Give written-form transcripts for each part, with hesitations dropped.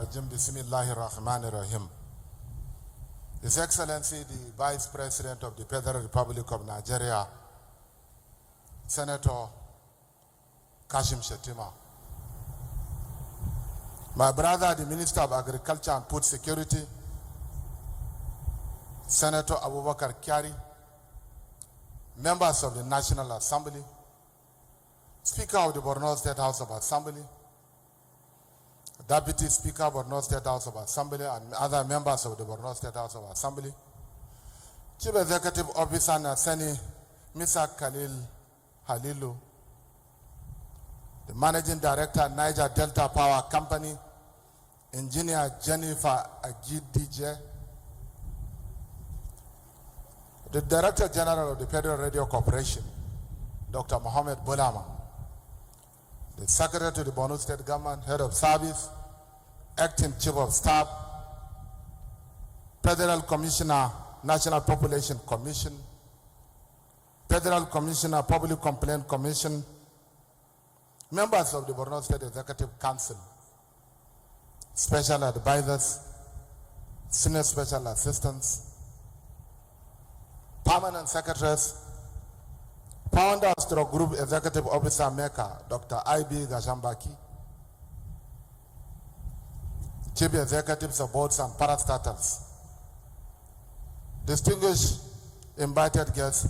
Rajim, Bismillahir Rahmanir Rahim. His Excellency, the Vice President of the Federal Republic of Nigeria, Senator Kashim Shettima. My brother, the Minister of Agriculture and Food Security, Senator Abubakar Kyari, members of the National Assembly, Speaker of the Borno State House of Assembly, Deputy Speaker of Borno State House of Assembly, and other members of the Borno State House of Assembly, Chief Executive Officer NASENI, Mr. Khalil Halilu, the Managing Director, Niger Delta Power Company, Engineer Jennifer Agidije, the Director General of the Federal Radio Corporation, Dr. Mohammed Bulama, the Secretary to the Borno State Government, Head of Service, Acting Chief of Staff, Federal Commissioner, National Population Commission, Federal Commissioner, Public Complaint Commission, members of the Borno State Executive Council, special advisors, senior special assistants, permanent secretaries, founder of Group Executive Officer Maker, Dr. I.B. Gashambaki, Chief Executives of Boards and Parastatals, distinguished invited guests,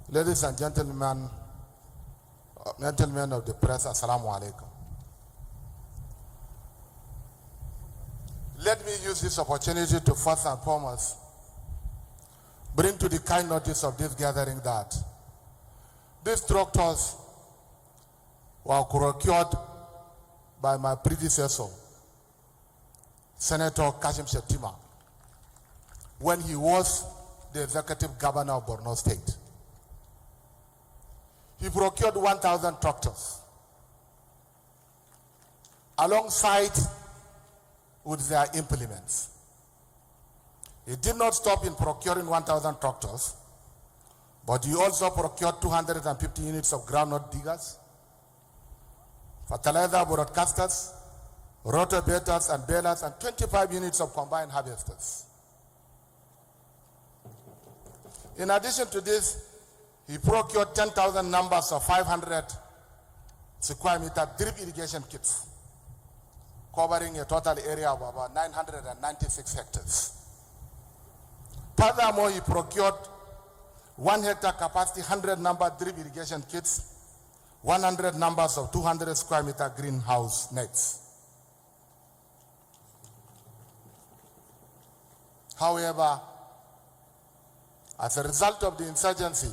ladies and gentlemen of the press, Assalamu alaikum. Let me use this opportunity to first and foremost bring to the kind notice of this gathering that these tractors were procured by my predecessor, Senator Kashim Shettima, when he was the Executive Governor of Borno State. He procured 1,000 tractors alongside with their implements. He did not stop in procuring 1,000 tractors, but he also procured 250 units of groundnut diggers, fertilizer broadcasters, rotovators and balers, and 25 units of combined harvesters. In addition to this, he procured 10,000 numbers of 500 square meter drip irrigation kits, covering a total area of about 996 hectares. Furthermore, he procured 1 hectare capacity, 100 number drip irrigation kits, 100 numbers of 200 square meter greenhouse nets. However, as a result of the insurgency,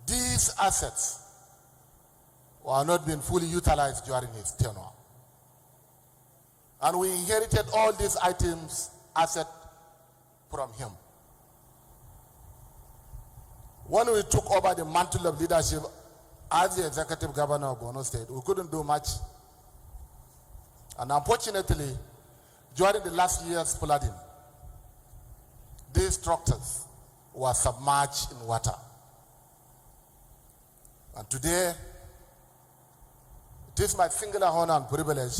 these assets were not being fully utilized during his tenure. And we inherited all these assets from him. When we took over the mantle of leadership as the Executive Governor of Borno State, we couldn't do much. And unfortunately, during the last year's flooding, these tractors were submerged in water. And today, it is my singular honor and privilege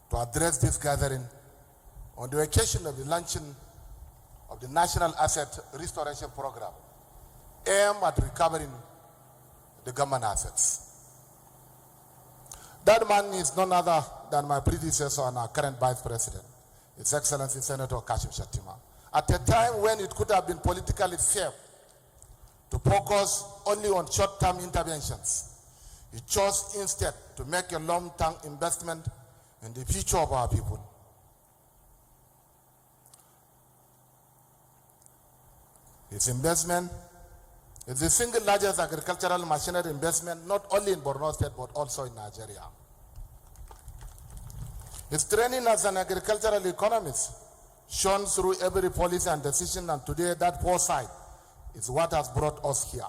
to address this gathering on the occasion of the launching of the National Asset Restoration Program, aimed at recovering the government assets. That man is none other than my predecessor and our current Vice President, His Excellency Senator Kashim Shettima. At a time when it could have been politically safe to focus only on short-term interventions, he chose instead to make a long-term investment in the future of our people. His investment is the single largest agricultural machinery investment not only in Borno State but also in Nigeria. His training as an agricultural economist shown through every policy and decision, and today that foresight is what has brought us here.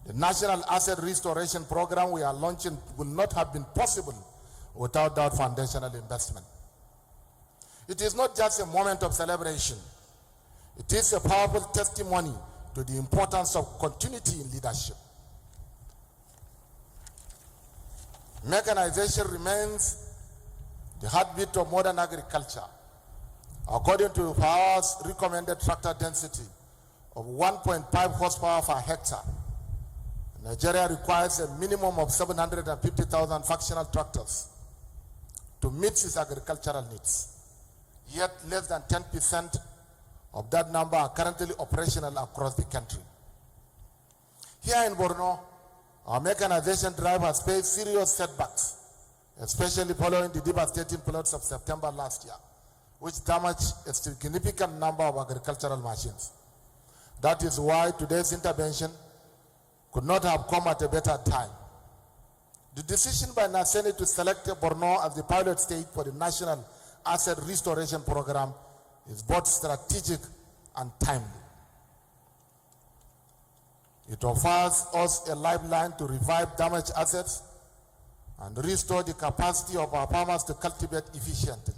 The National Asset Restoration Program we are launching will not have been possible without that foundational investment. It is not just a moment of celebration. It is a powerful testimony to the importance of continuity in leadership. Mechanization remains the heartbeat of modern agriculture. According to FAO's recommended tractor density of 1.5 horsepower per hectare, Nigeria requires a minimum of 750,000 functional tractors to meet its agricultural needs. Yet less than 10% of that number are currently operational across the country. Here in Borno, our mechanization drive has faced serious setbacks, especially following the devastating floods of September last year, which damaged a significant number of agricultural machines. That is why today's intervention could not have come at a better time. The decision by NASENI to select Borno as the pilot state for the National Asset Restoration Program is both strategic and timely. It offers us a lifeline to revive damaged assets and restore the capacity of our farmers to cultivate efficiently.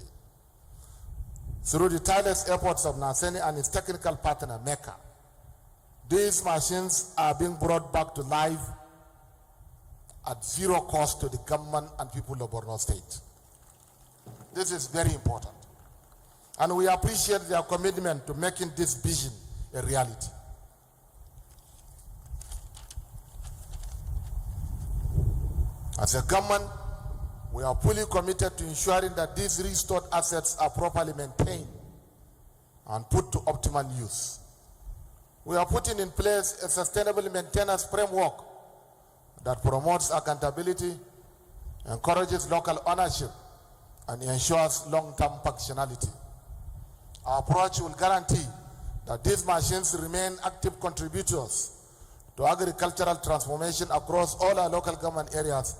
Through the tireless efforts of NASENI and its technical partner, MECA, these machines are being brought back to life at zero cost to the government and people of Borno State. This is very important. And we appreciate their commitment to making this vision a reality. As a government, we are fully committed to ensuring that these restored assets are properly maintained and put to optimal use. We are putting in place a sustainable maintenance framework that promotes accountability, encourages local ownership, and ensures long-term functionality. Our approach will guarantee that these machines remain active contributors to agricultural transformation across all our local government areas,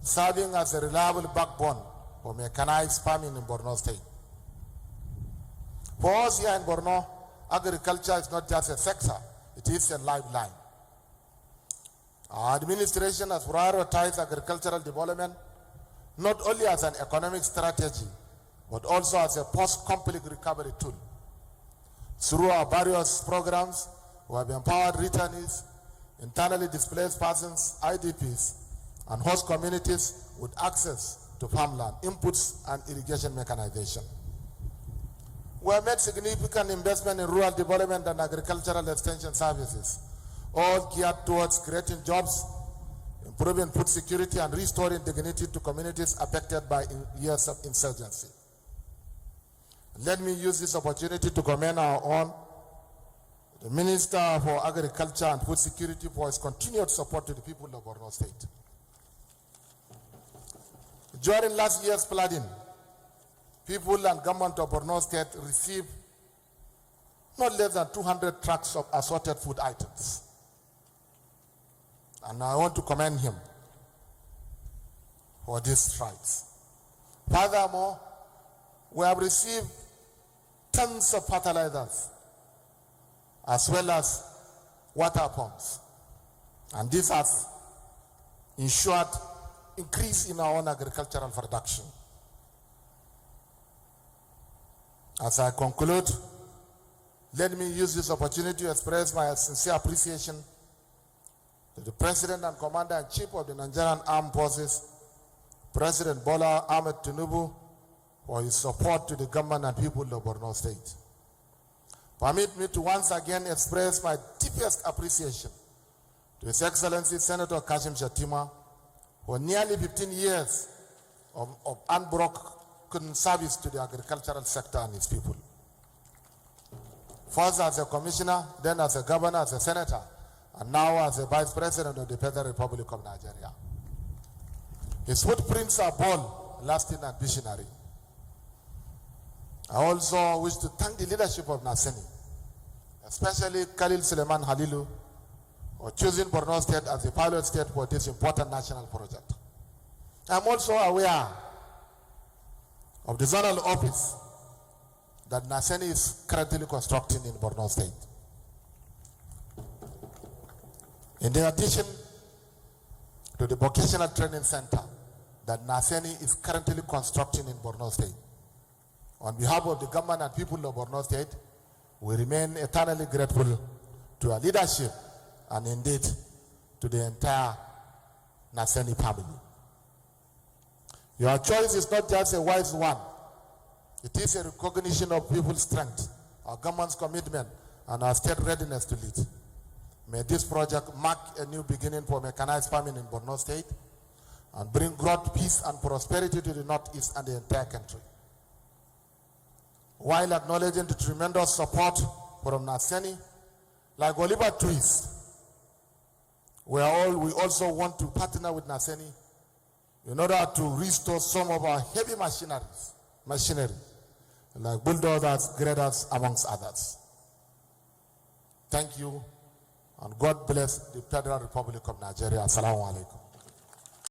serving as a reliable backbone for mechanized farming in Borno State. For us here in Borno, agriculture is not just a sector, it is a lifeline. Our administration has prioritized agricultural development not only as an economic strategy, but also as a post-conflict recovery tool. Through our various programs, we have empowered returnees, internally displaced persons, IDPs, and host communities with access to farmland, inputs, and irrigation mechanization. We have made significant investment in rural development and agricultural extension services, all geared towards creating jobs, improving food security, and restoring dignity to communities affected by years of insurgency. Let me use this opportunity to commend our own, the Minister for Agriculture and Food Security, for his continued support to the people of Borno State. During last year's flooding, people and government of Borno State received not less than 200 trucks of assorted food items. And I want to commend him for these strides. Furthermore, we have received tons of fertilizers as well as water pumps. And this has ensured increase in our own agricultural production. As I conclude, let me use this opportunity to express my sincere appreciation to the President and Commander-in-Chief of the Nigerian Armed Forces, President Bola Ahmed Tinubu, for his support to the government and people of Borno State. Permit me to once again express my deepest appreciation to His Excellency Senator Kashim Shettima for nearly 15 years of unbroken service to the agricultural sector and its people. First as a commissioner, then as a governor, as a senator, and now as a vice president of the Federal Republic of Nigeria. His footprints are bold, lasting, and visionary. I also wish to thank the leadership of NASENI, especially Khalil Suleiman Halilu, for choosing Borno State as the pilot state for this important national project. I'm also aware of the zonal office that NASENI is currently constructing in Borno State. In addition to the vocational training center that NASENI is currently constructing in Borno State, on behalf of the government and people of Borno State, we remain eternally grateful to our leadership and indeed to the entire NASENI family. Your choice is not just a wise one. It is a recognition of people's strength, our government's commitment, and our state readiness to lead. May this project mark a new beginning for mechanized farming in Borno State and bring growth, peace, and prosperity to the Northeast and the entire country. While acknowledging the tremendous support from NASENI, like Oliver Twist, we also want to partner with NASENI in order to restore some of our heavy machinery, like bulldozers, graders, amongst others. Thank you, and God bless the Federal Republic of Nigeria. Assalamu alaikum.